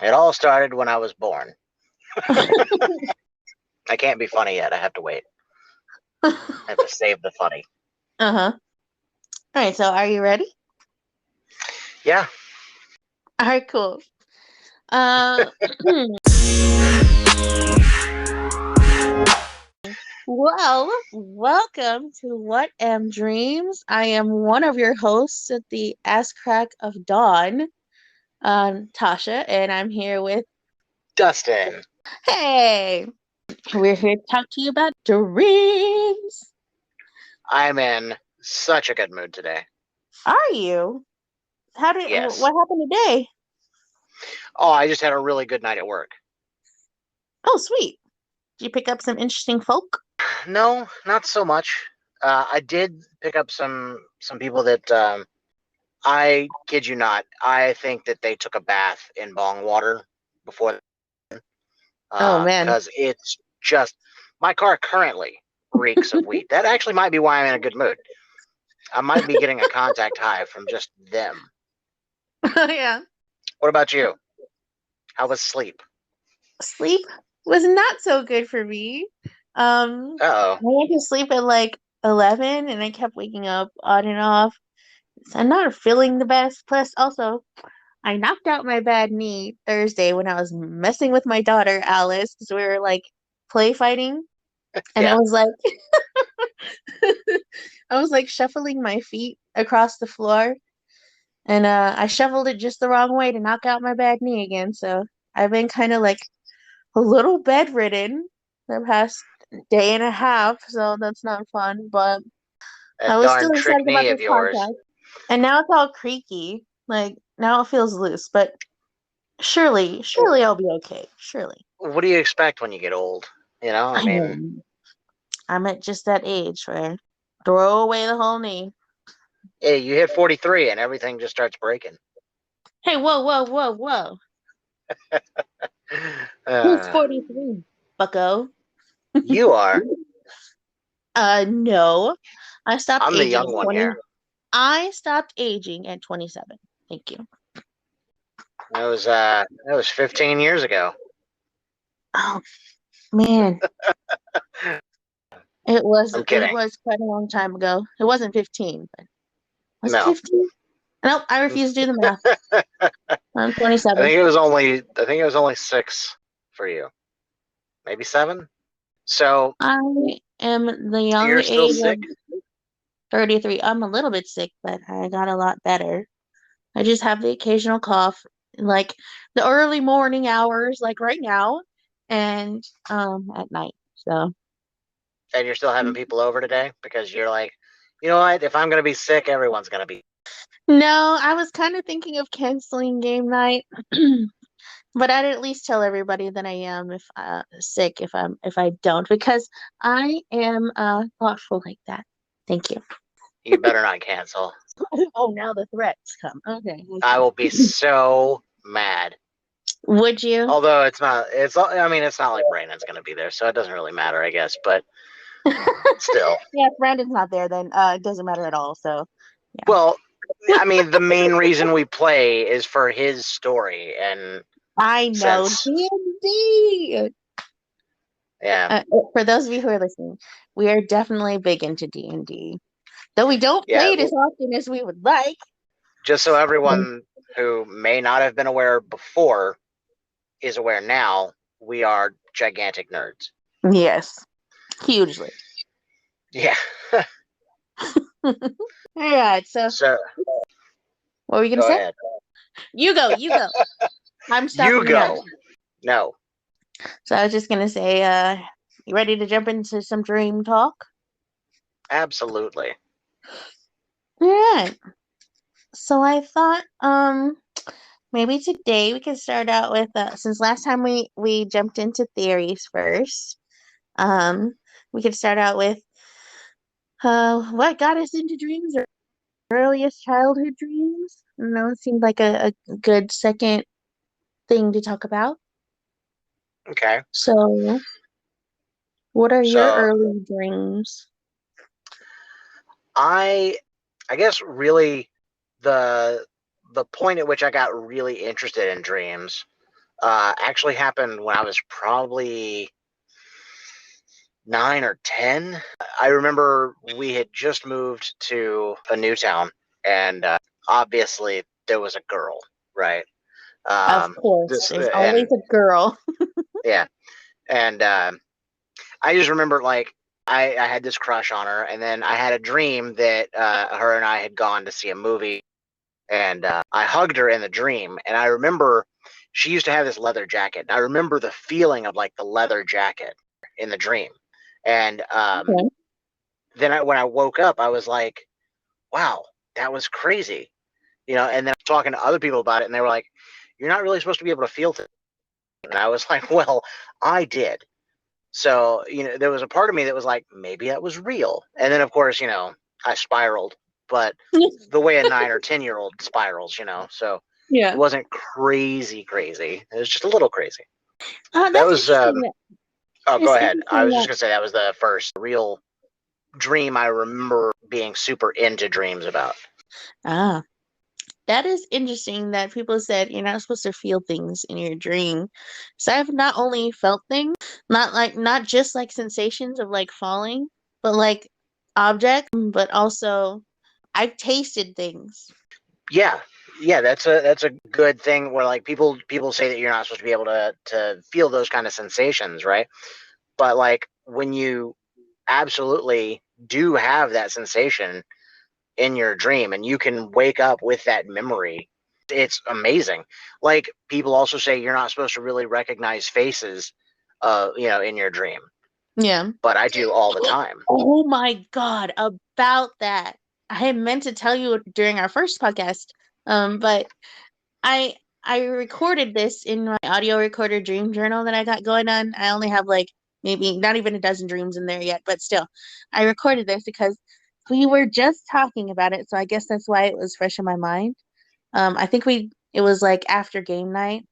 It all started when I was born. I can't be funny yet. I have to wait. I have to save the funny. Uh-huh. All right, so are you ready? Yeah. All right, cool. Uh, well, welcome to What Am Dreams. I am one of your hosts at the Ass Crack of Dawn, Tasha, and I'm here with, Dustin. hey, we're here to talk to you about dreams. I'm in such a good mood today. Are you? Yes. What happened today? Oh, I just had a really good night at work. Oh, sweet. Did you pick up some interesting folk? No, not so much. I did pick up some people that I kid you not. I think that they took a bath in bong water before, Oh, man. because it's just my car currently reeks of weed. That actually might be why I'm in a good mood. I might be getting a contact high from just them. Yeah. What about you? How was sleep? Sleep was not so good for me. I Uh-oh. went to sleep at like 11 and I kept waking up on and off. So I'm not feeling the best. Plus, also, I knocked out my bad knee Thursday when I was messing with my daughter, Alice, because we were like play fighting. And I Yeah. was like, I was like shuffling my feet across the floor. And I shuffled it just the wrong way to knock out my bad knee again. So I've been kind of like a little bedridden the past day and a half, so that's not fun. But I That was darn still trick excited about knee of this yours. podcast. And now it's all creaky. Like now it feels loose, but surely I'll be okay. Surely. What do you expect when you get old? I I mean, mean, I'm at just that age where throw away the whole knee. hey, you hit 43 and everything just starts breaking. Hey, whoa. Who's Uh, 43, bucko? you are. No. I stopped I'm the aging young at one 20. here. I stopped aging at 27. Thank you. That was 15 years ago. Oh man, I'm it kidding. was quite a long time ago. It wasn't 15, but was it No. 15? Nope, I refuse to do the math. I'm I 27. think it was only 6 for you. Maybe 7? So I am the young you're still age of sick? 33. I'm a little bit sick, but I got a lot better. I just have the occasional cough, like the early morning hours, like right now, and at night. So And you're still having people over today? Because you're like, you know what? If I'm gonna be sick, everyone's gonna be. no, I was kind of thinking of canceling game night. But I'd at least tell everybody that I am if sick if I don't because I am thoughtful like that. Thank you. You better not cancel. Oh, now the threats come. Okay. I will be so mad. Would you? Although it's not. I mean, it's not like Brandon's gonna be there, so it doesn't really matter, I guess. But still. Yeah, if Brandon's not there, then it doesn't matter at all. So yeah. Well, I mean, the main reason we play is for his story, and I know since D&D. yeah, For those of you who are listening, we are definitely big into D&D. Though we don't yeah. play it as often as we would like. Just so everyone who may not have been aware before is aware now, we are gigantic nerds. Yes, hugely. Yeah. All right, so So what were you gonna go say? ahead. You go. I'm You stopping now. go. No. So I was just gonna say, you ready to jump into some dream talk? Absolutely. All right. So I thought, maybe today we could start out with, since last time we jumped into theories first, um, we could start out with, what got us into dreams or earliest childhood dreams. It seemed like a good second thing to talk about. Okay. So, what are your So early dreams? I guess really the point at which I got really interested in dreams actually happened when I was probably 9 or 10. I remember we had just moved to a new town, and obviously there was a girl, right? Of course, This there's always and a girl. yeah, and I just remember like I had this crush on her, and then I had a dream that her and I had gone to see a movie, and I hugged her in the dream, and I remember she used to have this leather jacket. And I remember the feeling of like the leather jacket in the dream, and Okay. then when I woke up, I was like, "Wow, that was crazy," And then I was talking to other people about it, and they were like, "You're not really supposed to be able to feel things." And I was like, "Well, I did." So, there was a part of me that was like, maybe that was real. And then, of course, I spiraled, but the way a 9 or 10-year-old spirals, so it Yeah. wasn't crazy, crazy. It was just a little crazy. Oh, That that's was, interesting. oh, go It's ahead. I interesting was just that. going to say that was the first real dream I remember being super into dreams about. Ah, that is interesting that people said you're not supposed to feel things in your dream. So I've not only felt things, not just like sensations of like falling, but like objects, but also I've tasted things. Yeah. Yeah, that's a good thing where like people say that you're not supposed to be able to feel those kind of sensations, right? But like when you absolutely do have that sensation in your dream and you can wake up with that memory, it's amazing. Like people also say you're not supposed to really recognize faces in your dream, Yeah. but I do all the time. Oh my God, about that. I had meant to tell you during our first podcast, but I I recorded this in my audio recorder dream journal that I got going on. I only have like maybe not even a dozen dreams in there yet, but still, I recorded this because we were just talking about it, so I guess that's why it was fresh in my mind. I think it was like after a game night,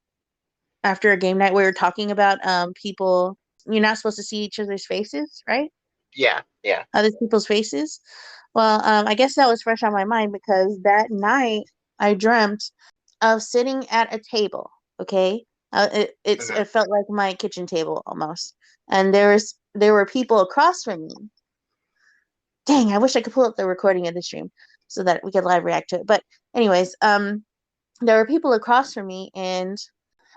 we were talking about people. You're not supposed to see each other's faces, right? Yeah, yeah. Other people's faces. Well, I guess that was fresh on my mind because that night I dreamt of sitting at a table. Okay, Mhm. it felt like my kitchen table almost, and there were people across from me. Dang, I wish I could pull up the recording of the stream so that we could live react to it. But anyways, there were people across from me, and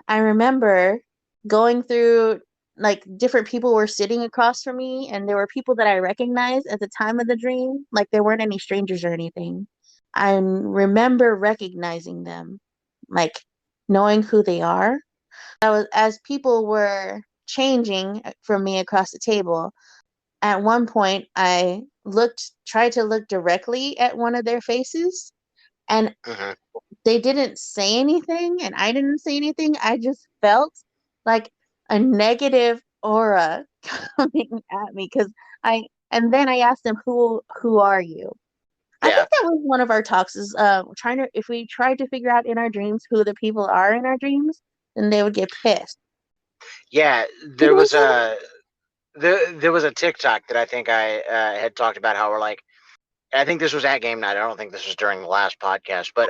I remember going through like different people were sitting across from me, and there were people that I recognized at the time of the dream. Like there weren't any strangers or anything. I remember recognizing them, like knowing who they are. I was as people were changing from me across the table. At one point, tried to look directly at one of their faces, and Mhm. they didn't say anything and I didn't say anything. I just felt like a negative aura coming at me because and then I asked them who are you? I Yeah. think that was one of our talks is trying to if we tried to figure out in our dreams who the people are in our dreams, then they would get pissed. Yeah, Did there we was say that? there was a TikTok that I think I had talked about how we're like I think this was at game night. I don't think this was during the last podcast, but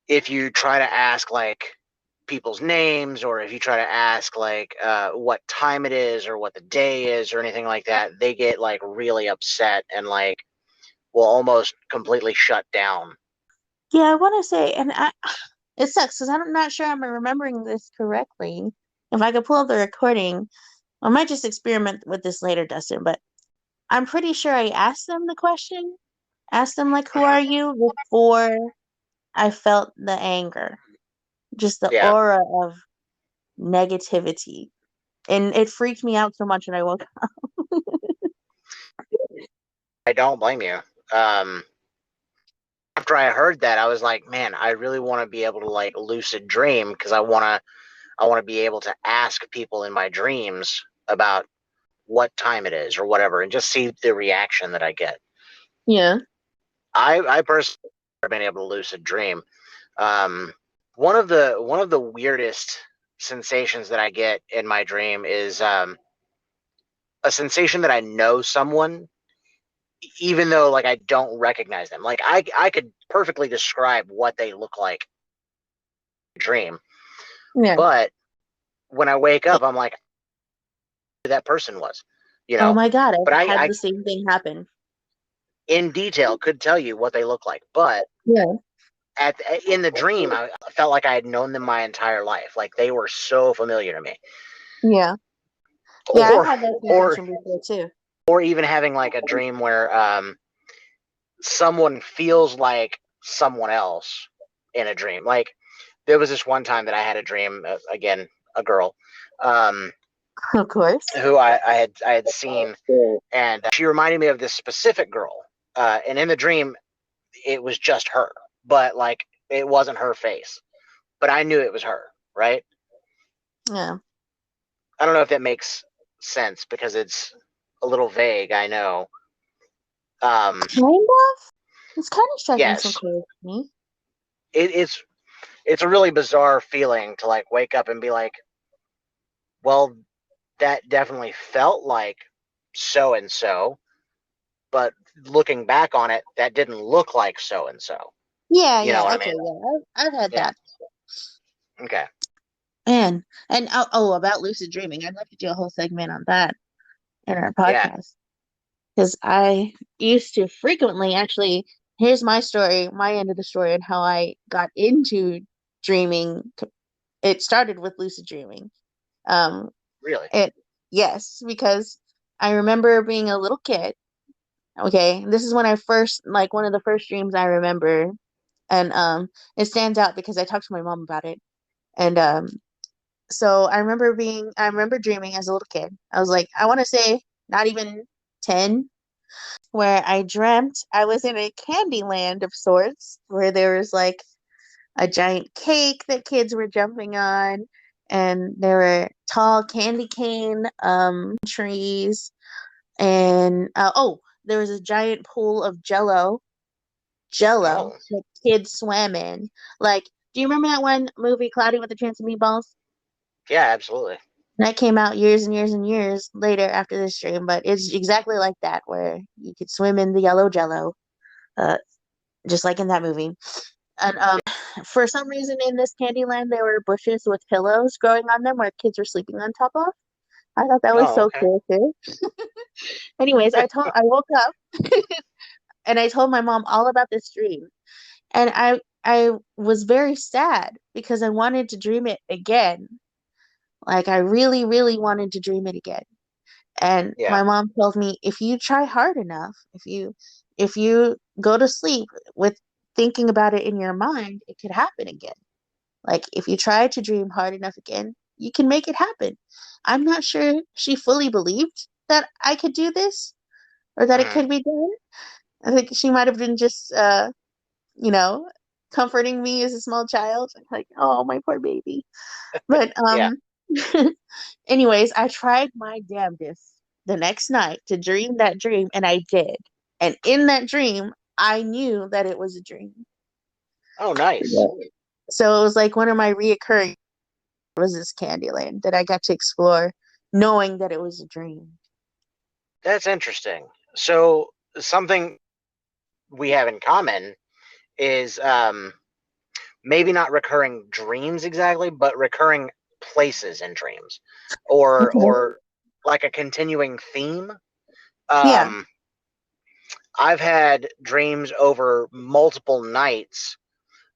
if you try to ask like people's names or if you try to ask like what time it is or what the day is or anything like that, they get like really upset and like will almost completely shut down. Yeah, I want to say, and it sucks because I'm not sure I'm remembering this correctly. If I could pull up the recording, I might just experiment with this later, Dustin, but I'm pretty sure I asked them the question, asked them like, "Who Mhm. are you?" before I felt the anger, just the Yeah, aura of negativity, and it freaked me out so much that I woke up. I don't blame you. Um, After I heard that, I was like, man, I really want to be able to like lucid dream because I want to be able to ask people in my dreams about what time it is or whatever and just see the reaction that I get. Yeah, I personally have been able to lucid dream. Um, one of the weirdest sensations that I get in my dream is a sensation that I know someone, even though like I don't recognize them. Like I could perfectly describe what they look like in a dream, yeah, but when I wake up, I'm like, who that person was, you Oh know. my God, But I've had I the same thing happen. in detail could tell you what they look like, but Yeah. in the dream, I felt like I had known them my entire life. Like they were so familiar to me. Yeah. Yeah, I've Or had that or sensation before too. or even having like a dream where someone feels like someone else in a dream. Like there was this one time that I had a dream, again, a girl, um, Of course. who I had seen, and she reminded me of this specific girl. And in the dream, it was just her, but like it wasn't her face, but I knew it was her, right? Yeah. I don't know if that makes sense because it's a little vague. I know. Kind of. It's kind of striking some Yes, clues to me. it's a really bizarre feeling to like wake up and be like, well, that definitely felt like so and so, but looking back on it, that didn't look like so and so. Yeah, You know yeah, what I okay, mean? yeah. I've had Yeah. that. Okay. And about lucid dreaming. I'd love to do a whole segment on that in our Yeah. podcast. Because I used to frequently actually, here's my story, my end of the story, and how I got into dreaming. It started with lucid dreaming. Um, Really. it yes, because I remember being a little kid. Okay, this is when I first like one of the first dreams I remember, and it stands out because I talked to my mom about it, and so I remember dreaming as a little kid. I was like, I want to say not even 10, where I dreamt I was in a candy land of sorts, where there was like a giant cake that kids were jumping on, and there were tall candy cane trees, and there was a giant pool of jello Oh, that kids swam in. Like, do you remember that one movie, Cloudy with a Chance of Meatballs? yeah, absolutely. That came out years and years and years later after this dream, but it's exactly like that, where you could swim in the yellow jello, uh, just like in that movie. And for some reason in this Candyland, there were bushes with pillows growing on them where kids were sleeping on top of. I thought that was Oh, so okay. cool too. Anyways, I woke up and I told my mom all about this dream, and I was very sad because I wanted to dream it again. Like I really, really wanted to dream it again. And Yeah. my mom told me if you try hard enough, if you go to sleep with thinking about it in your mind, it could happen again. Like if you try to dream hard enough again, you can make it happen. I'm not sure she fully believed that I could do this or that it Hmm. could be done. I think she might have been just you know, comforting me as a small child. Like, oh, my poor baby. But Yeah. anyways, I tried my damnedest the next night to dream that dream, and I did. And in that dream, I knew that it was a dream. Oh, nice. Yeah. So it was like one of my reoccurring was this Candyland that I got to explore, knowing that it was a dream. That's interesting. So something we have in common is maybe not recurring dreams exactly, but recurring places in dreams, Okay. or like a continuing theme. Yeah. Um, I've had dreams over multiple nights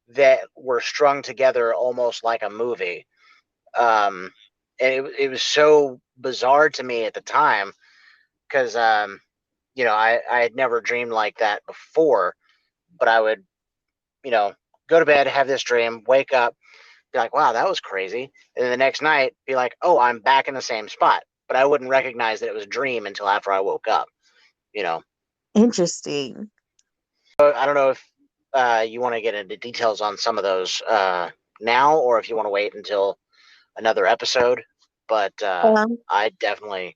that were strung together almost like a movie. Um, and it was so bizarre to me at the time because I had never dreamed like that before, but I would, you know, go to bed, have this dream, wake up, be like, wow, that was crazy. And then the next night, be like, oh, I'm back in the same spot. But I wouldn't recognize that it was a dream until after I woke up, you know. Interesting. But I don't know if you want to get into details on some of those now, or if you want to wait until another episode. But Um, I definitely,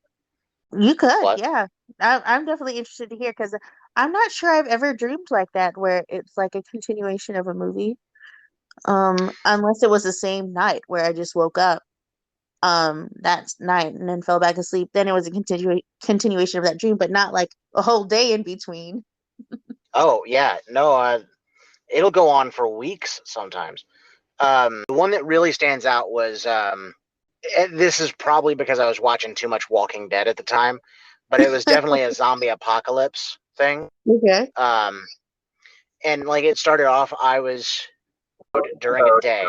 you could, what? yeah. I'm definitely interested to hear because I'm not sure I've ever dreamed like that where it's like a continuation of a movie. Unless it was the same night where I just woke up that night and then fell back asleep. Then it was a continuation of that dream, but not like a whole day in between. Oh, yeah. No, it'll go on for weeks sometimes. The one that really stands out was this is probably because I was watching too much Walking Dead at the time, but it was definitely a zombie apocalypse thing. Okay. Um, and like it started off, I was during a day.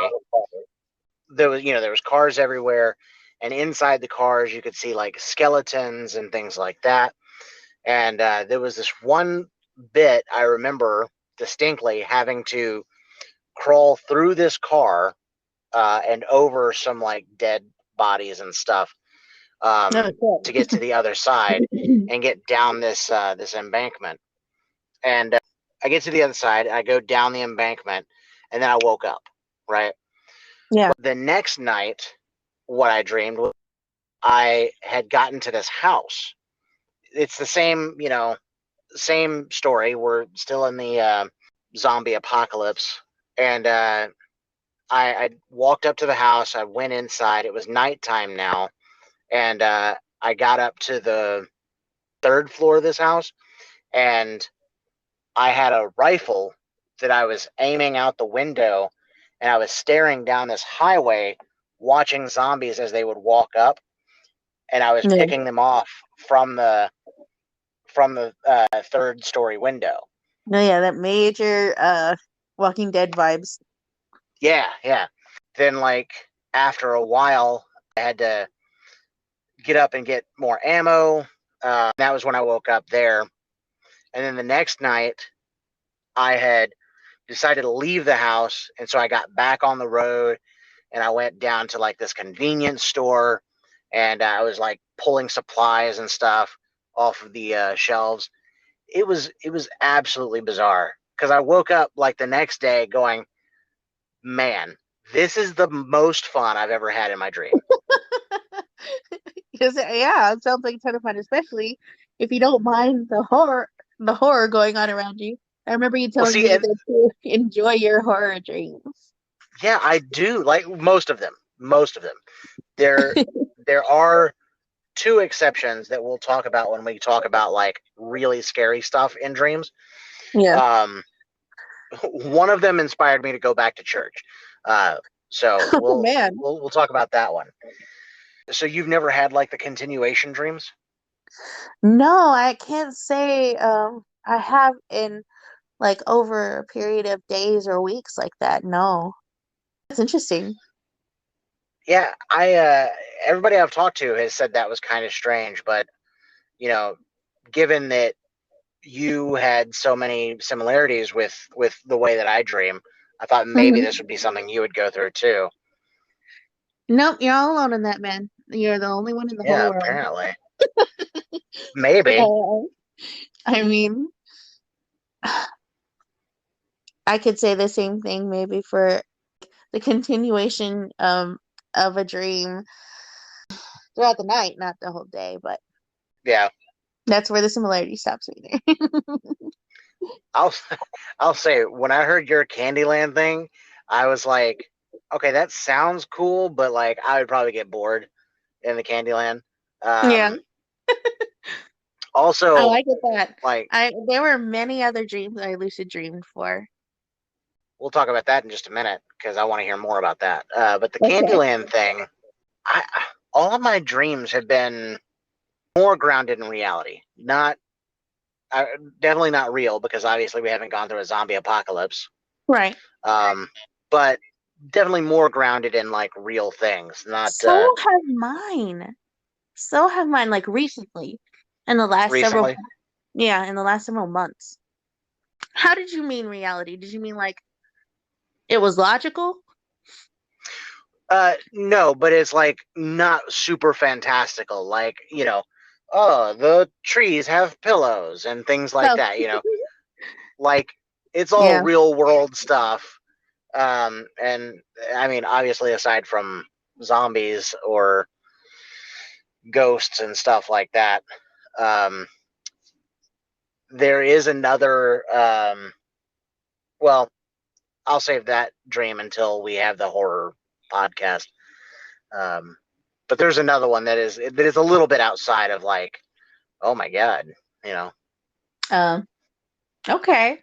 There was cars everywhere, and inside the cars you could see like skeletons and things like that. And there was this one bit I remember distinctly having to crawl through this car and over some like dead bodies and stuff No, to get to the other side shit. and get down this embankment. And I get to the other side, I go down the embankment, and then I woke up. Right. Yeah. The next night, what I dreamed was I had gotten to this house. It's the same story. We're still in the zombie apocalypse, and I walked up to the house. I went inside. It was nighttime now, and I got up to the third floor of this house, and I had a rifle that I was aiming out the window, and I was staring down this highway, watching zombies as they would walk up, and I was No, picking them off from the third story window. no, yeah, that major Walking Dead vibes. Yeah, yeah. Then like after a while, I had to get up and get more ammo. That was when I woke up there. And then the next night, I had decided to leave the house, and so I got back on the road, and I went down to like this convenience store, and I was like pulling supplies and stuff off of the shelves. It was absolutely bizarre because I woke up like the next day going, man, this is the most fun I've ever had in my dream. Because yeah, it sounds like a ton of fun, especially if you don't mind the horror going on around you. I remember you Well, telling see, me and that you enjoy your horror dreams. yeah, I do like most of them. Most of them. There, there are two exceptions that we'll talk about when we talk about like really scary stuff in dreams. Yeah. Um, one of them inspired me to go back to church. Uh, so Oh we'll man. we'll we'll talk about that one. So you've never had like the continuation dreams? No, I can't say I have in like over a period of days or weeks like that. No. That's interesting. Yeah, I everybody I've talked to has said that was kind of strange, but you know, given that you had so many similarities with the way that I dream, I thought maybe Mhm. this would be something you would go through too. Nope, you're all alone in that, man. You're the only one in the whole Yeah, world. apparently. Maybe. Yeah. I mean, I could say the same thing maybe for the continuation of a dream throughout the night, not the whole day, but Yeah. that's where the similarity stops me there. I'll I'll say when I heard your Candyland thing, I was like, okay, that sounds cool, but like I would probably get bored in the Candyland. Yeah, Um, I also, like it that like I there were many other dreams I lucid dreamed for. we'll talk about that in just a minute because I want to hear more about that. But the Okay. Candyland thing, I all of my dreams have been more grounded in reality. Not definitely not real because obviously we haven't gone through a zombie apocalypse. Right. Um, but definitely more grounded in like real things, not So have mine. So have mine, like recently, in the last several, recently. yeah, in the last several months. How did you mean reality? Did you mean like it was logical? No, but it's like not super fantastical. Like oh, the trees have pillows and things like Oh, that. Like it's all yeah. real world stuff. And I mean, obviously, aside from zombies or ghosts and stuff like that, um, there is another. Well, I'll save that dream until we have the horror podcast. Um, but there's another one that is a little bit outside of like, oh my god, you know. Um, okay.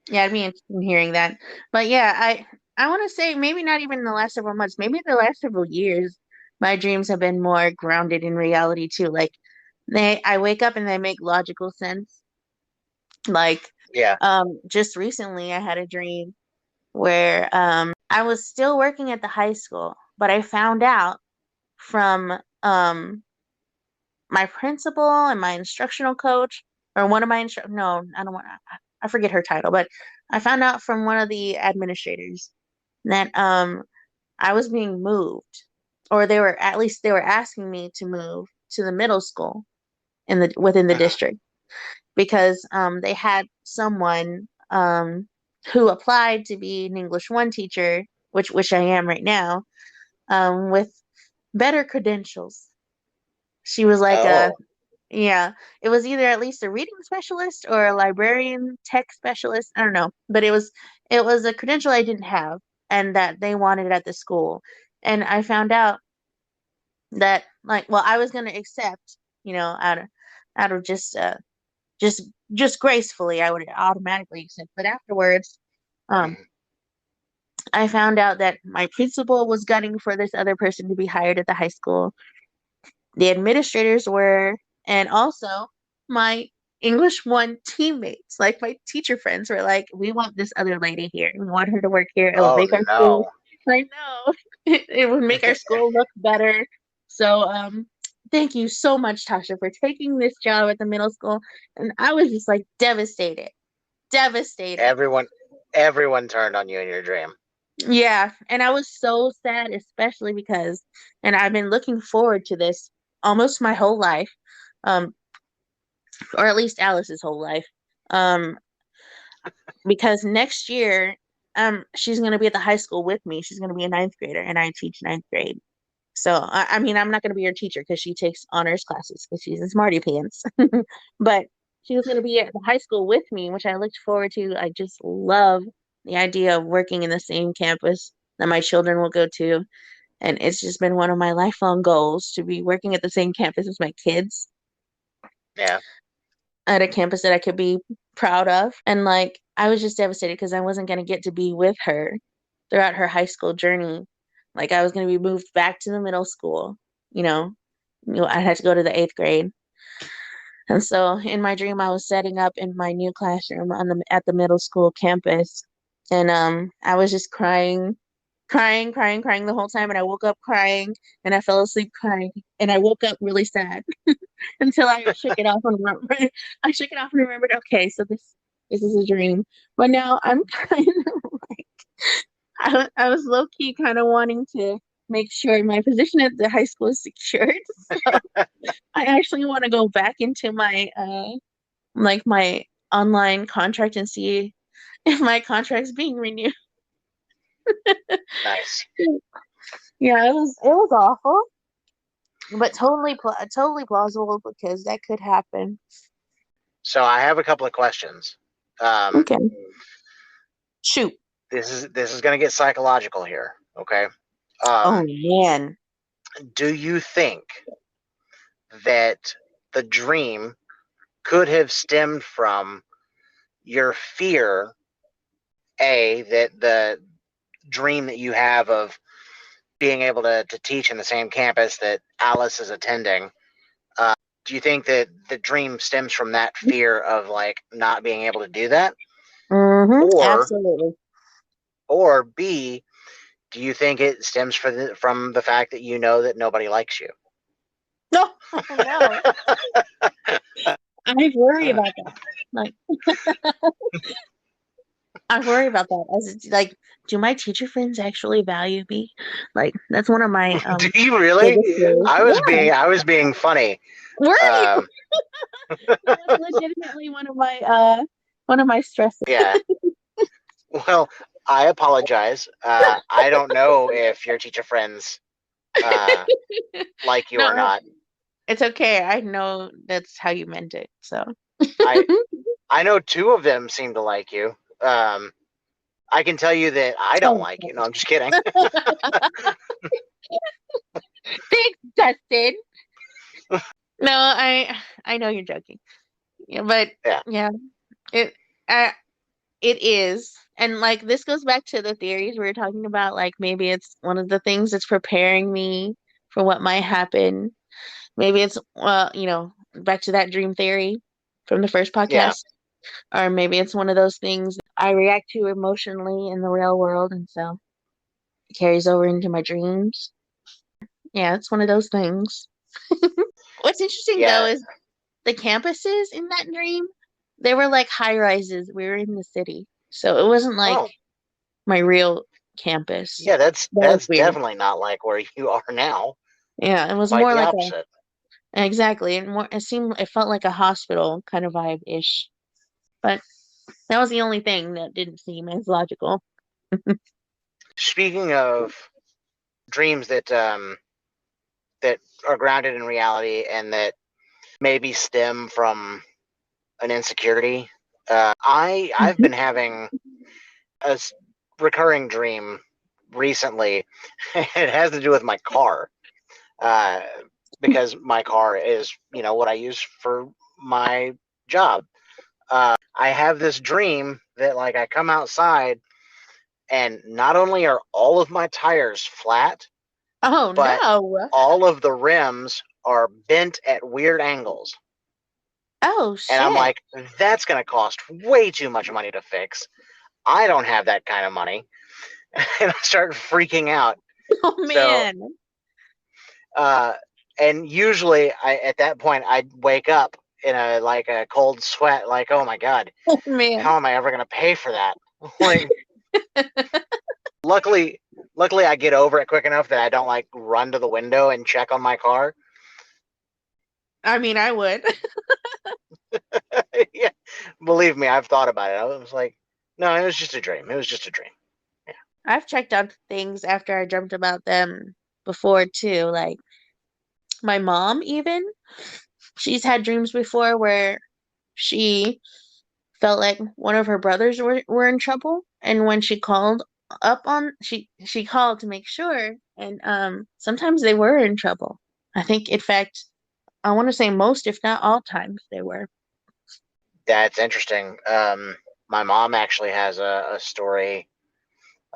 Yeah, I'd be interested in hearing that. But yeah, I want to say maybe not even in the last several months, maybe the last several years. my dreams have been more grounded in reality too. Like I wake up and they make logical sense. Like Yeah. just recently I had a dream where I was still working at the high school, but I found out from my principal and my instructional coach, or one of my no, I don't want I forget her title, but I found out from one of the administrators that I was being moved, or they were at least they were asking me to move to the middle school in the within the Uh-huh. district because they had someone who applied to be an English one teacher, which I am right now, with better credentials. She was like a Oh. yeah, it was either at least a reading specialist or a librarian tech specialist. I don't know, but it was a credential I didn't have and that they wanted at the school. And I found out that like well, I was gonna accept, out of just just gracefully, I would automatically accept. But afterwards, um, Mhm. I found out that my principal was gunning for this other person to be hired at the high school. The administrators were, and also my English one teammates, like my teacher friends, were like, "We want this other lady here. We want her to work here. It would Oh make our school." no. I know it would make our school look better. So, thank you so much, Tasha, for taking this job at the middle school. And I was just like devastated, devastated. Everyone everyone turned on you in your dream. Yeah, and I was so sad, especially because, and I've been looking forward to this almost my whole life, um, or at least Alice's whole life, um, because next year, she's gonna be at the high school with me. She's gonna be a ninth grader, and I teach ninth grade. So I mean, I'm not gonna be her teacher because she takes honors classes because she's a smarty pants, but she was gonna be at the high school with me, which I looked forward to. I just love the idea of working in the same campus that my children will go to. And it's just been one of my lifelong goals to be working at the same campus as my kids, Yeah. at a campus that I could be proud of. And like, I was just devastated because I wasn't going to get to be with her throughout her high school journey. Like, I was going to be moved back to the middle school, you know, I had to go to the eighth grade. And so in my dream, I was setting up in my new classroom at the middle school campus. And I was just crying, crying, crying, crying the whole time. And I woke up crying and I fell asleep crying. And I woke up really sad until I shook it off and remembered. I shook it off and remembered, okay, so this is a dream. But now I'm kind of like I was low key kind of wanting to make sure my position at the high school is secured. So I actually want to go back into my like my online contract and see if my contract's being renewed. Nice. Yeah, it was awful, but totally plausible because that could happen. So I have a couple of questions. Um, Okay. Shoot. this is going to get psychological here. Okay. Oh Um, man. do you think that the dream could have stemmed from your fear, A, that the dream that you have of being able to teach in the same campus that Alice is attending? Do you think that the dream stems from that fear of like not being able to do that? Mm-hmm. Or Absolutely. or B, do you think it stems from the fact that you know that nobody likes you? No, oh no. I worry about that. Like I worry about that. Like, do my teacher friends actually value me? Like that's one of my Do you really? biggest fears. Yeah. I was being funny. Were you? Um, No, that's legitimately one of my stresses. yeah. Well, I apologize. I don't know if your teacher friends uh, like you or No, not. it's okay. I know that's how you meant it. So I I know two of them seem to like you. I can tell you that I don't oh, like you. No, I'm just kidding. thanks, Dustin. No, I know you're joking. Yeah, but Yeah. yeah, it uh, it is. And like this goes back to the theories we were talking about. Like maybe it's one of the things that's preparing me for what might happen. Maybe it's back to that dream theory from the first Yeah. podcast. Or maybe it's one of those things I react to emotionally in the real world, and so it carries over into my dreams. Yeah, it's one of those things. What's interesting though Yeah. is the campuses in that dream, they were like high rises. We were in the city. So it wasn't like Oh, my real campus. yeah. That's That was that's weird. definitely not like where you are now. Yeah, it was Quite more the like opposite. exactly, and more it felt like a hospital kind of vibe-ish. But that was the only thing that didn't seem as logical. Speaking of dreams that are grounded in reality and that maybe stem from an insecurity, I've been having a recurring dream recently. It has to do with my car, uh, because my car is what I use for my job. I have this dream that like I come outside and not only are all of my tires flat, Oh but no. all of the rims are bent at weird angles. Oh And I'm shit. like, that's going to cost way too much money to fix. I don't have that kind of money. And I start freaking out. Oh So, man. uh, and usually at that point, I'd wake up in a cold sweat, like, oh my God, Oh man. how am I ever going to pay for that? Like, luckily, luckily I get over it quick enough that I don't like run to the window and check on my car. I mean, I would. Yeah, believe me, I've thought about it. I was like, no, it was just a dream. It was just a dream. Yeah. I've checked on things after I dreamt about them before too. Like my mom, even, she's had dreams before where she felt like one of her brothers were in trouble. And when she called up on she called to make sure. And sometimes they were in trouble. I think in fact, I want to say most, if not all times they were. That's interesting. My mom actually has a story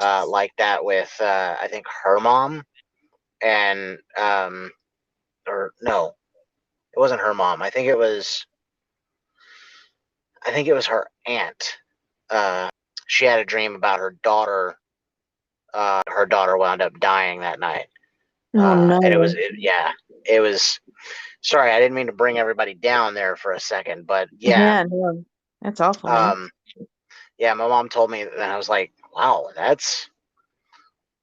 like that with I think her mom and or no, it wasn't her mom. I think it was her aunt. She had a dream about her daughter. Her daughter wound up dying that night, Oh and no. yeah, it was. Sorry, I didn't mean to bring everybody down there for a second, but yeah, Yeah, no. That's awful, man. um, yeah, my mom told me, and I was like, wow, that's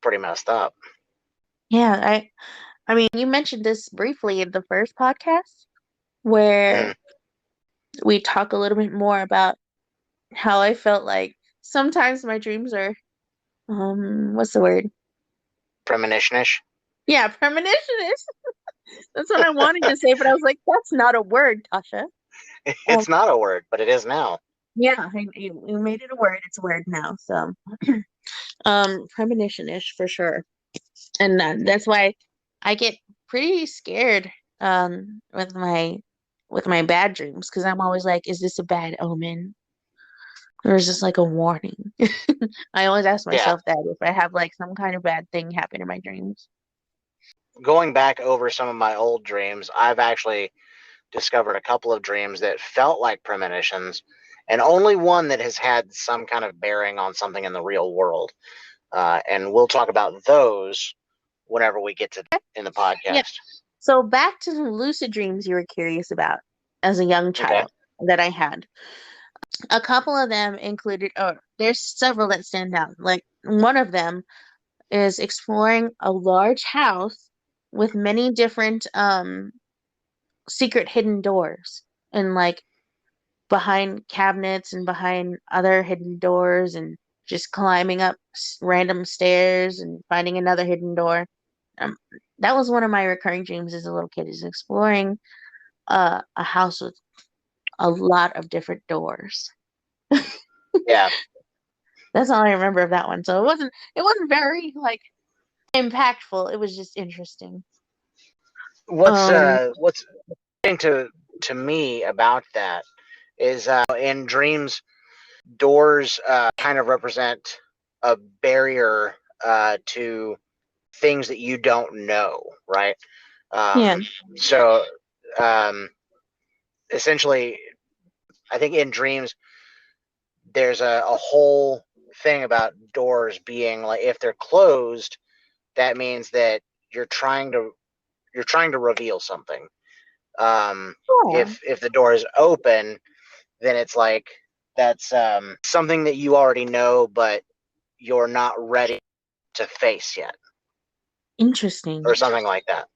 pretty messed up. Yeah, I mean, you mentioned this briefly in the first podcast where Mhm. we talk a little bit more about how I felt like sometimes my dreams are what's the word? Premonitionish. Yeah, premonitionist. That's what I wanted to say, but I was like, that's not a word, Tasha. Um, It's not a word, but it is now. yeah, you made it a word. It's a word now. So, premonitionish for sure. And that's why I get pretty scared with my bad dreams because I'm always like, is this a bad omen or is this like a warning? I always ask Yeah. myself that if I have like some kind of bad thing happen in my dreams. Going back over some of my old dreams, I've actually discovered a couple of dreams that felt like premonitions, and only one that has had some kind of bearing on something in the real world. And we'll talk about those whenever we get to in the Yeah. podcast. So back to the lucid dreams you were curious about as a young Okay. child that I had. A couple of them included, or there's several that stand out. Like one of them is exploring a large house with many different secret hidden doors and like behind cabinets and behind other hidden doors and just climbing up random stairs and finding another hidden door. Um, that was one of my recurring dreams as a little kid is exploring a house with a lot of different doors. Yeah. That's all I remember of that one. So it wasn't very like impactful. It was just interesting. What's Um, what's interesting to me about that is in dreams, doors kind of represent a barrier to things that you don't know, right? Yeah. So um, essentially, I think in dreams there's a whole thing about doors being like if they're closed, that means that you're trying to you're trying to reveal something. Um, Yeah. if the door is open, then it's like that's something that you already know, but you're not ready to face yet, Interesting. or something like that.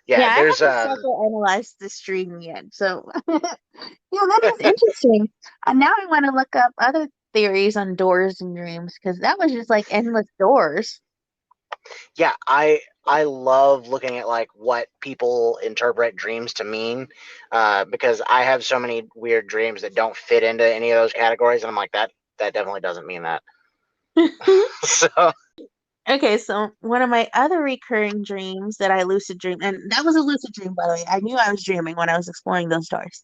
Yeah, Yeah, I there's haven't psychoanalyzed this dream yet, so yeah, that is interesting. And now I want to look up other theories on doors and dreams because that was just like endless doors. yeah, I love looking at like what people interpret dreams to mean, because I have so many weird dreams that don't fit into any of those categories, and I'm like that definitely doesn't mean that. So Okay, so one of my other recurring dreams that I lucid dream, and that was a lucid dream, by the way. I knew I was dreaming when I was exploring those doors.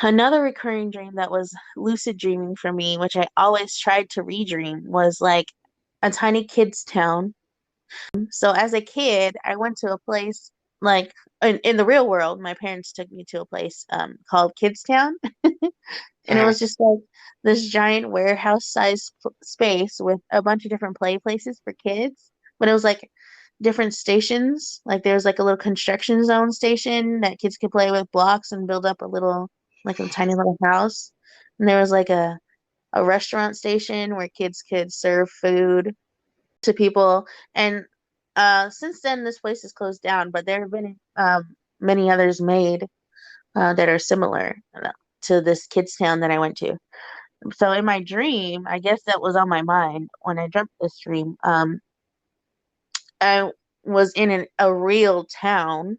Another recurring dream that was lucid dreaming for me, which I always tried to redream, was like a tiny kid's town. So as a kid, I went to a place like in the real world, my parents took me to a place called Kids Town. And it mhm. was just like this giant warehouse sized space with a bunch of different play places for kids. But it was like different stations. Like there was like a little construction zone station that kids could play with blocks and build up a little, like a tiny little house. And there was like a restaurant station where kids could serve food to people. And since then, this place is closed down, but there have been many others made that are similar to this kids' town that I went to. So in my dream, I guess that was on my mind when I dreamt this dream. I was in a real town,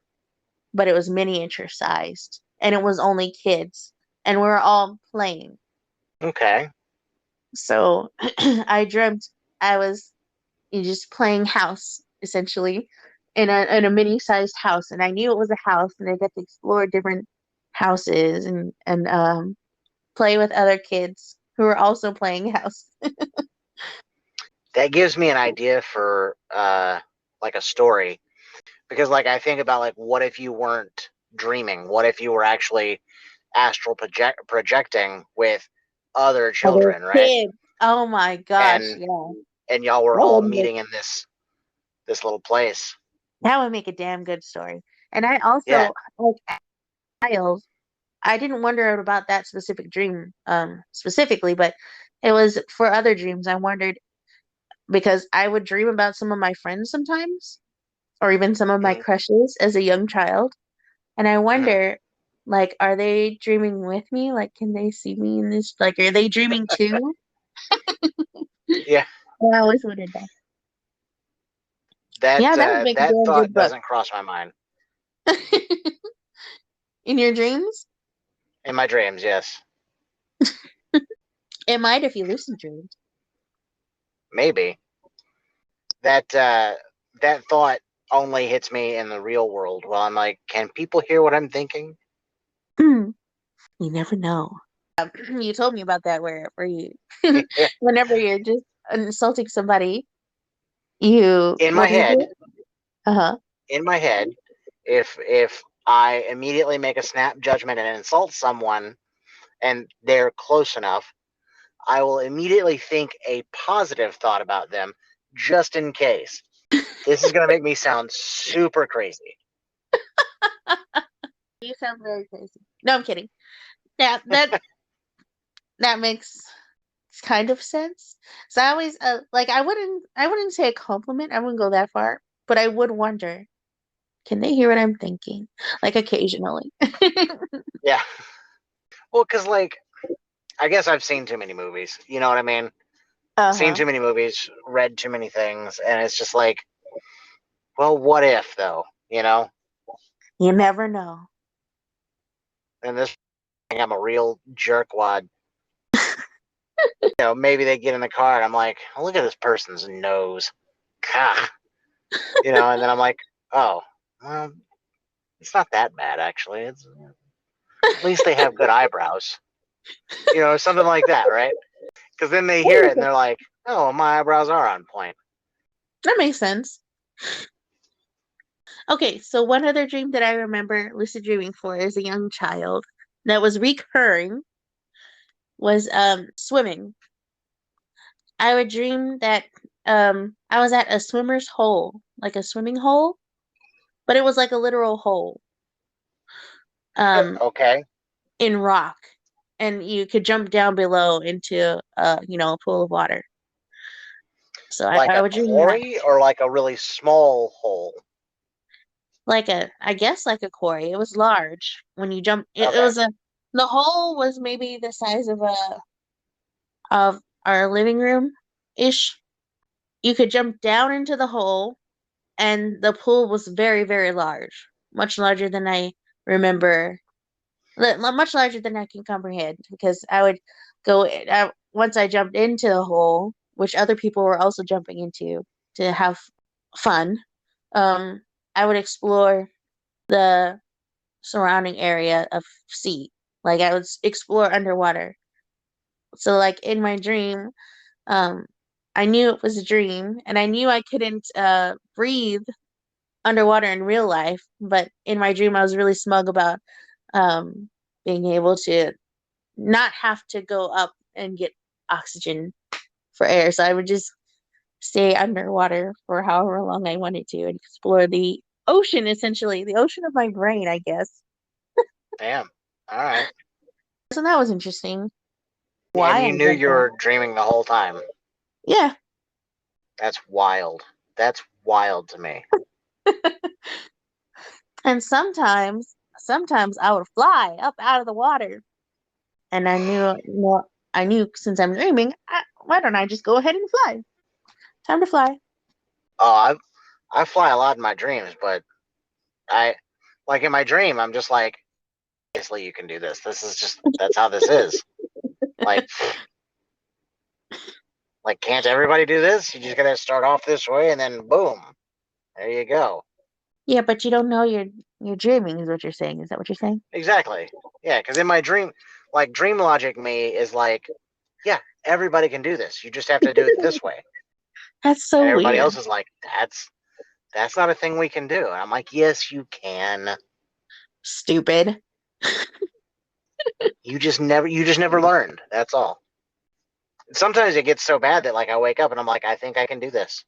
but it was miniature sized, and it was only kids, and we were all playing. Okay, So I dreamt I was just playing house essentially in a mini sized house, and I knew it was a house, and I got to explore different houses and play with other kids who were also playing house. that gives me an idea for like a story, because like I think about like what if you weren't dreaming? What if you were actually projecting with other Other children, right? kids. Oh my gosh, And yeah. y'all were That all would make meeting in this little place. that would make a damn good story. And I Yeah. also like child, I didn't wonder about that specific dream specifically, but it was for other dreams. I wondered because I would dream about some of my friends sometimes, or even some of my Mhm, crushes as a young child. And I mhm. wonder, like, are they dreaming with me? Like, can they see me in this? Like, are they dreaming too? Yeah, I always wondered that. that Yeah, that would make a that damn thought good book. doesn't cross my mind In your dreams? in my dreams. Yes, It might if you lucid dreamed. maybe that thought only hits me in the real world. Well, I'm like, can people hear what I'm thinking? You never know. You told me about that where you, whenever you're just insulting somebody, you, In what my do you head, do? Uh-huh. in my head, if I immediately make a snap judgment and insult someone and they're close enough, I will immediately think a positive thought about them just in case. This is going to make me sound super crazy. You sound very crazy. No, I'm kidding. That makes kind of sense. So I always like I wouldn't say a compliment. I wouldn't go that far, but I would wonder, can they hear what I'm thinking? Like occasionally. Yeah. Well, because, like, I guess I've seen too many movies. You know what I mean? Seen Uh-huh. too many movies, read too many things. And it's just like, well, what if, though? You know? You never know. And this thing, I'm a real jerkwad. Maybe they get in the car and I'm like, oh, look at this person's nose. Gah. And then I'm like, oh, well, it's not that bad, actually. At least they have good eyebrows. Something like that, right? Because then they hear it and they're like, oh, my eyebrows are on point. That makes sense. Okay, so one other dream that I remember lucid dreaming for as a young child that was recurring was swimming. I would dream that I was at a swimmer's hole, like a swimming hole, but it was like a literal hole um Okay. in rock, and you could jump down below into a pool of water. So I, Like I a would dream that quarry or like a really small hole? like I guess like a quarry. It was large when you jump. It Okay. was the hole was maybe the size of our living room ish. You could jump down into the hole, and the pool was very, very large, much larger than I remember, much larger than I can comprehend. Because I would once I jumped into the hole, which other people were also jumping into to have fun. Um, I would explore the surrounding area of sea. Like I would explore underwater. So like in my dream, um, I knew it was a dream, and I knew I couldn't breathe underwater in real life, but in my dream I was really smug about um being able to not have to go up and get oxygen for air. So I would just stay underwater for however long I wanted to and explore the ocean, essentially, the ocean of my brain, I guess. Damn. All right. So that was interesting. And Why I you knew did you that. were dreaming the whole time. Yeah. That's wild. That's wild to me. And sometimes I would fly up out of the water. And I knew since I'm dreaming, why don't I just go ahead and fly? Time to fly. Oh, I fly a lot in my dreams, but I like in my dream I'm just like, obviously you can do this. This is just that's how this is. Like can't everybody do this? You just gotta start off this way and then boom, there you go. Yeah, but you don't know you're dreaming, is what you're saying. Is that what you're saying? Exactly. Yeah, because in my dream, like dream logic, me is like, yeah, everybody can do this. You just have to do it this way. That's And so everybody weird. else is like, that's not a thing we can do. And I'm like, yes, you can. Stupid. You just never learned. That's all. Sometimes it gets so bad that like I wake up and I'm like, I think I can do this.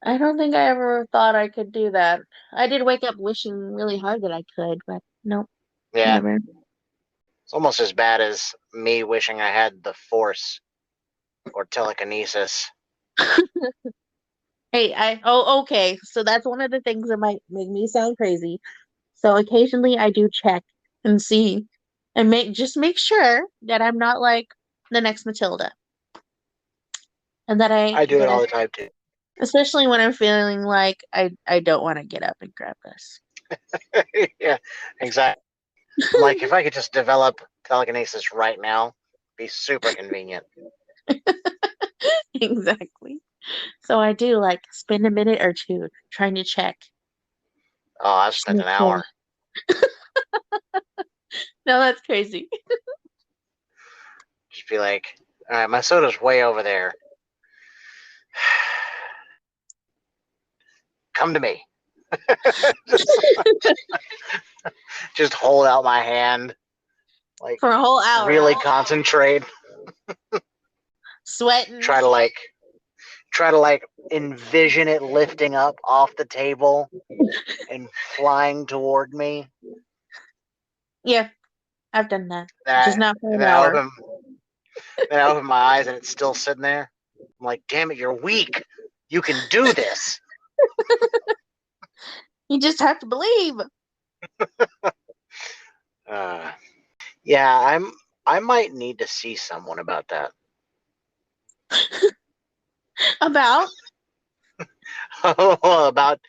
I don't think I ever thought I could do that. I did wake up wishing really hard that I could, but nope, Yeah, never. it's almost as bad as me wishing I had the force or telekinesis. Hey, okay. So that's one of the things that might make me sound crazy. So occasionally I do check and see and make sure that I'm not like the next Matilda. And I do it that I all the time too. especially when I'm feeling like I don't want to get up and grab this. Yeah, exactly. I'm like, if I could just develop telekinesis right now, be super convenient. Exactly. So I do like spend a minute or two trying to check. Oh, I've Just spent make an sure. hour. No, that's crazy. Just be like, all right, my soda's way over there. Come to me. just, just hold out my hand, like For a whole hour, really concentrate. sweating. Try to like, try to like envision it lifting up off the table and flying toward me. Yeah, I've done that. Just That, not for and an hour. then I open my eyes and it's still sitting there. I'm like, damn it, you're weak. You can do this. You just have to believe. Uh, yeah, I might need to see someone about that. About? About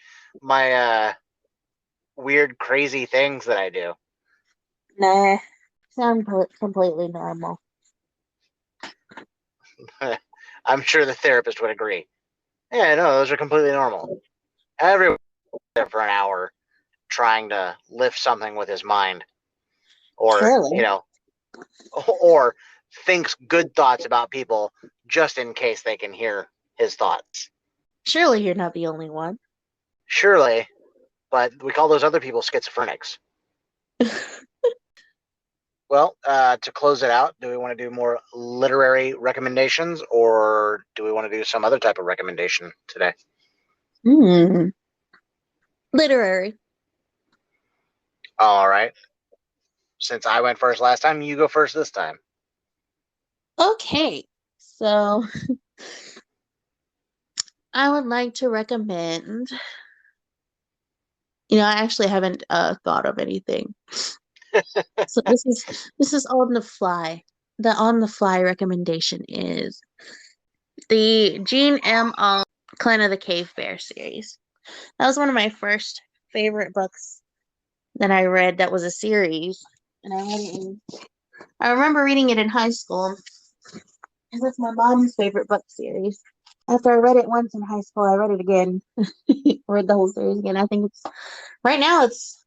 my weird, crazy things that I do. Nah, sound completely normal. I'm sure the therapist would agree. Yeah, no, those are completely normal. Everyone's there for an hour trying to lift something with his mind, or Surely. or thinks good thoughts about people just in case they can hear his thoughts. Surely you're not the only one. Surely, but we call those other people schizophrenics. Well, to close it out, do we want to do more literary recommendations, or do we want to do some other type of recommendation today? Literary. All right. Since I went first last time, you go first this time. Okay, so I would like to recommend. I actually haven't thought of anything. So this is on the fly. The on the fly recommendation is the Jean M. Clan of the Cave Bear series. That was one of my first favorite books that I read that was a series. And I remember reading it in high school. It was my mom's favorite book series. After I read it once in high school, I read it again. Read the whole series again. I think right now it's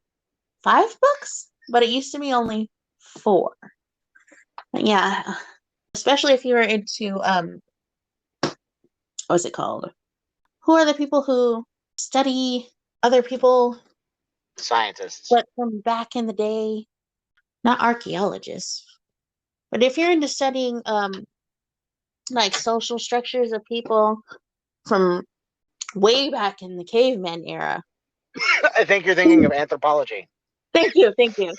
5 books, but it used to be only 4. But yeah, especially if you were into what's it called? Who are the people who study other people, Scientists. but from back in the day? Not archaeologists. But if you're into studying like social structures of people from way back in the caveman era. I think you're thinking of anthropology. Thank you, thank you.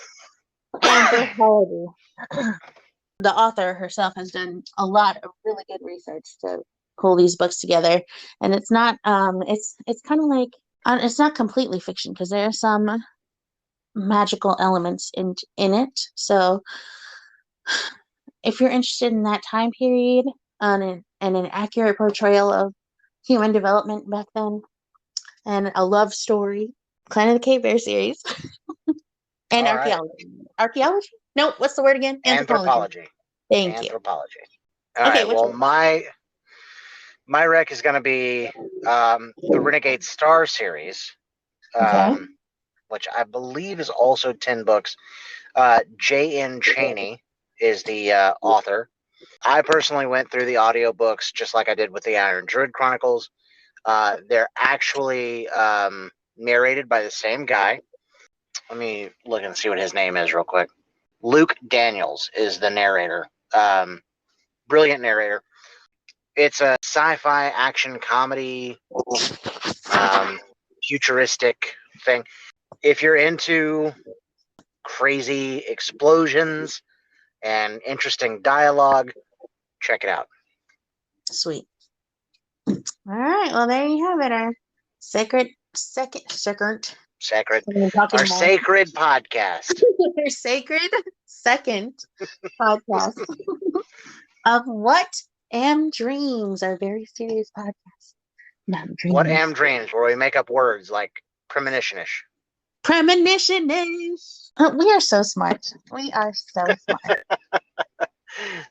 Anthropology. The author herself has done a lot of really good research to pull these books together, and it's not it's kind of like it's not completely fiction because there are some magical elements in it. So if you're interested in that time period and an accurate portrayal of human development back then and a love story, Clan of the Cave Bear series, and All right. archaeology. Archaeology? No, what's the word again? Anthropology. Anthropology. Thank you. Anthropology. All Okay, right. what's Well, yours? my rec is going to be the Renegade Star series, Okay. which I believe is also 10 books. J.N. Chaney is the author. I personally went through the audiobooks just like I did with the Iron Druid Chronicles. They're actually narrated by the same guy. Let me look and see what his name is real quick. Luke Daniels is the narrator. Brilliant narrator. It's a sci-fi action comedy, futuristic thing. If you're into crazy explosions and interesting dialogue, check it out. Sweet. All right. Well, there you have it. Our sacred second. Sacred, I'm talking our more. sacred podcast. Our sacred second podcast of What Am Dreams, our very serious podcast. Not What dreams. am dreams? Where we make up words like premonitionish. Premonition-ish. We are so smart. We are so smart.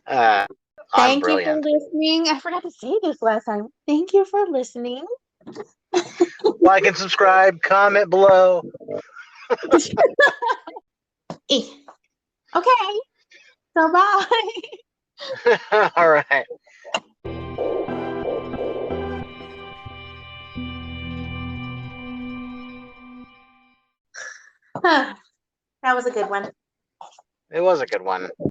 Uh, I'm Thank you for brilliant. listening. I forgot to say this last time. Thank you for listening. Like and subscribe, comment below. Okay. So bye. All right. That was a good one. It was a good one.